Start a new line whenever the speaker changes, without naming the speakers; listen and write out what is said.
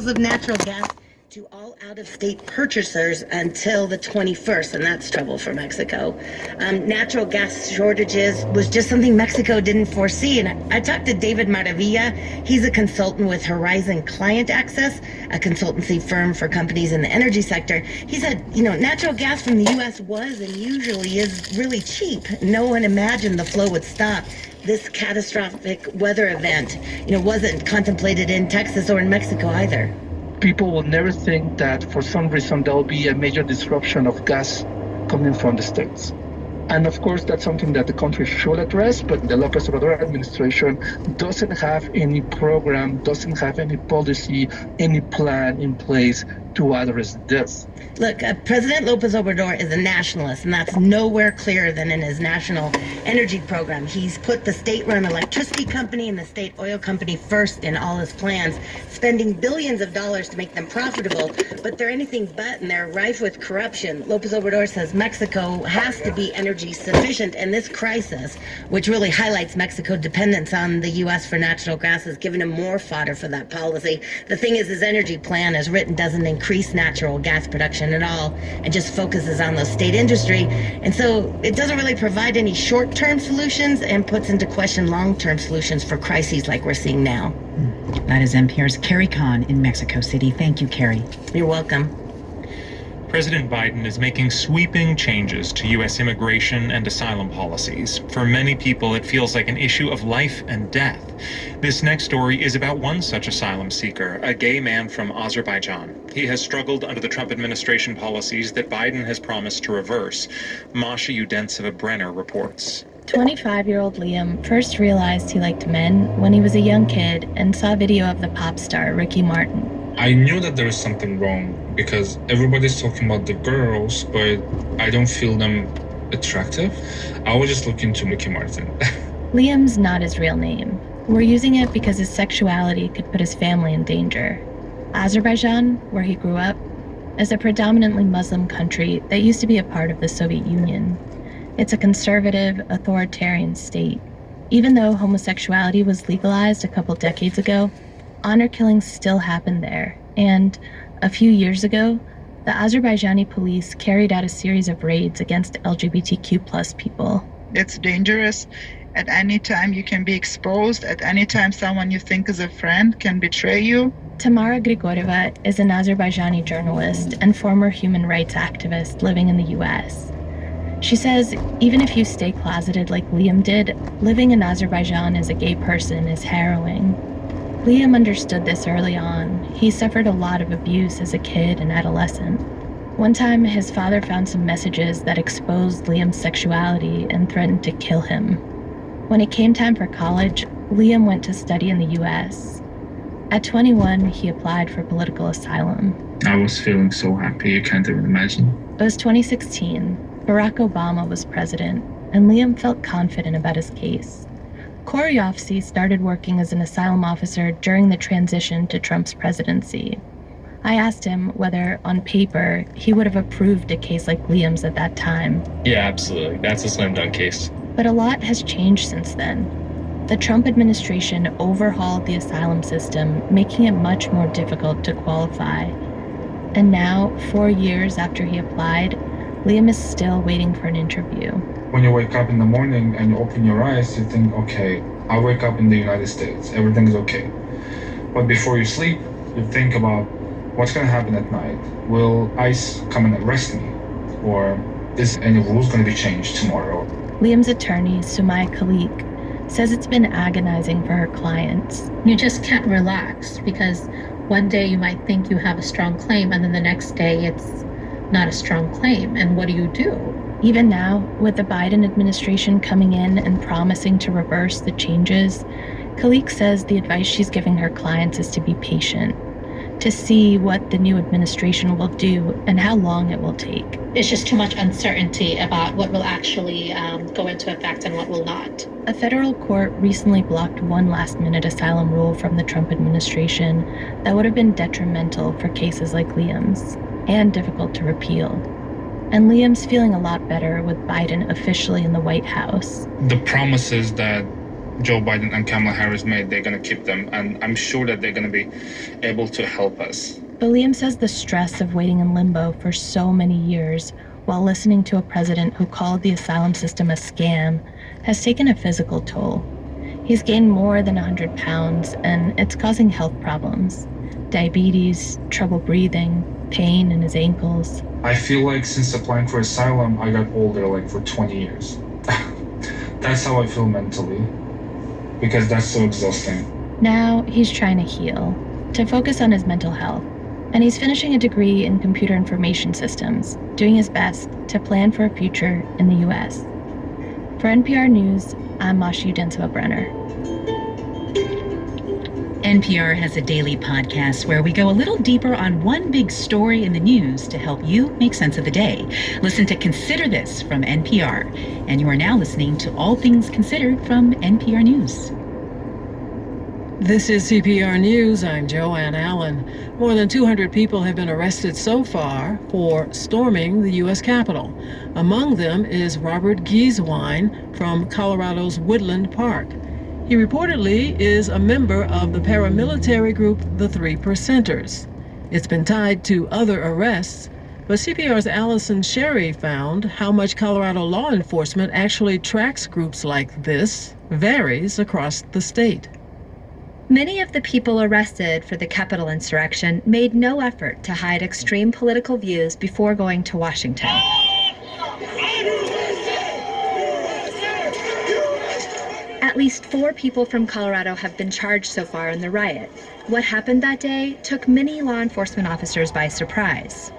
sales of natural gas to all out-of-state purchasers until the 21st, and that's trouble for Mexico. Natural gas shortages was just something Mexico didn't foresee, and I talked to David Maravilla. He's a consultant with Horizon Client Access, a consultancy firm for companies in the energy sector. He said, natural gas from the U.S. was and usually is really cheap. No one imagined the flow would stop. This catastrophic weather event, wasn't contemplated in Texas or in Mexico either.
People will never think that for some reason there will be a major disruption of gas coming from the States. And of course, that's something that the country should address, but the López Obrador administration doesn't have any program, doesn't have any policy, any plan in place to address this.
Look, President López Obrador is a nationalist, and that's nowhere clearer than in his national energy program. He's put the state-run electricity company and the state oil company first in all his plans, spending billions of dollars to make them profitable, but they're anything but, and they're rife with corruption. López Obrador says Mexico has to be energy sufficient, and this crisis, which really highlights Mexico's dependence on the U.S. for natural gas, has given him more fodder for that policy. The thing is, his energy plan, as written, doesn't increase natural gas production at all and just focuses on the state industry. And so it doesn't really provide any short-term solutions and puts into question long-term solutions for crises like we're seeing now.
That is NPR's Carrie Kahn in Mexico City. Thank you, Carrie.
You're welcome.
President Biden is making sweeping changes to U.S. immigration and asylum policies. For many people, it feels like an issue of life and death. This next story is about one such asylum seeker, a gay man from Azerbaijan. He has struggled under the Trump administration policies that Biden has promised to reverse. Masha Udentseva-Brenner reports.
25-year-old Liam first realized he liked men when he was a young kid and saw a video of the pop star Ricky Martin.
I knew that there was something wrong because everybody's talking about the girls, but I don't feel them attractive. I was just looking to Ricky Martin.
Liam's not his real name. We're using it because his sexuality could put his family in danger. Azerbaijan, where he grew up, is a predominantly Muslim country that used to be a part of the Soviet Union. It's a conservative, authoritarian state. Even though homosexuality was legalized a couple decades ago, honor killings still happen there, and a few years ago, the Azerbaijani police carried out a series of raids against LGBTQ+ people.
It's dangerous. At any time you can be exposed. At any time someone you think is a friend can betray you.
Tamara Grigorieva is an Azerbaijani journalist and former human rights activist living in the US. She says even if you stay closeted like Liam did, living in Azerbaijan as a gay person is harrowing. Liam understood this early on. He suffered a lot of abuse as a kid and adolescent. One time, his father found some messages that exposed Liam's sexuality and threatened to kill him. When it came time for college, Liam went to study in the US. At 21, he applied for political asylum.
I was feeling so happy, you can't even imagine.
It was 2016. Barack Obama was president, and Liam felt confident about his case. Corey Offsey started working as an asylum officer during the transition to Trump's presidency. I asked him whether, on paper, he would have approved a case like Liam's at that time.
Yeah, absolutely. That's a slam dunk case.
But a lot has changed since then. The Trump administration overhauled the asylum system, making it much more difficult to qualify. And now, 4 years after he applied, Liam is still waiting for an interview.
When you wake up in the morning and you open your eyes, you think, okay, I wake up in the United States, everything is okay. But before you sleep, you think about what's going to happen at night. Will ICE come and arrest me? Or is any rules going to be changed tomorrow?
Liam's attorney, Sumaya Khalik, says it's been agonizing for her clients.
You just can't relax because one day you might think you have a strong claim and then the next day it's not a strong claim. And what do you do?
Even now, with the Biden administration coming in and promising to reverse the changes, Khalik says the advice she's giving her clients is to be patient, to see what the new administration will do and how long it will take.
It's just too much uncertainty about what will actually go into effect and what will not.
A federal court recently blocked one last-minute asylum rule from the Trump administration that would have been detrimental for cases like Liam's and difficult to repeal. And Liam's feeling a lot better with Biden officially in the White House.
The promises that Joe Biden and Kamala Harris made, they're going to keep them. And I'm sure that they're going to be able to help us.
But Liam says the stress of waiting in limbo for so many years while listening to a president who called the asylum system a scam has taken a physical toll. He's gained more than 100 pounds, and it's causing health problems. Diabetes, trouble breathing, pain in his ankles.
I feel like since applying for asylum, I got older like for 20 years. That's how I feel mentally, because that's so exhausting.
Now he's trying to heal, to focus on his mental health. And he's finishing a degree in computer information systems, doing his best to plan for a future in the US. For NPR News, I'm Masha Udensiva-Brenner.
NPR has a daily podcast where we go a little deeper on one big story in the news to help you make sense of the day. Listen to Consider This from NPR. And you are now listening to All Things Considered from NPR News.
This is CPR News. I'm Joanne Allen. More than 200 people have been arrested so far for storming the U.S. Capitol. Among them is Robert Gieswein from Colorado's Woodland Park. He reportedly is a member of the paramilitary group the Three Percenters. It's been tied to other arrests, but CPR's Allison Sherry found how much Colorado law enforcement actually tracks groups like this varies across the state.
Many of the people arrested for the Capitol insurrection made no effort to hide extreme political views before going to Washington. At least 4 people from Colorado have been charged so far in the riot. What happened that day took many law enforcement officers by surprise.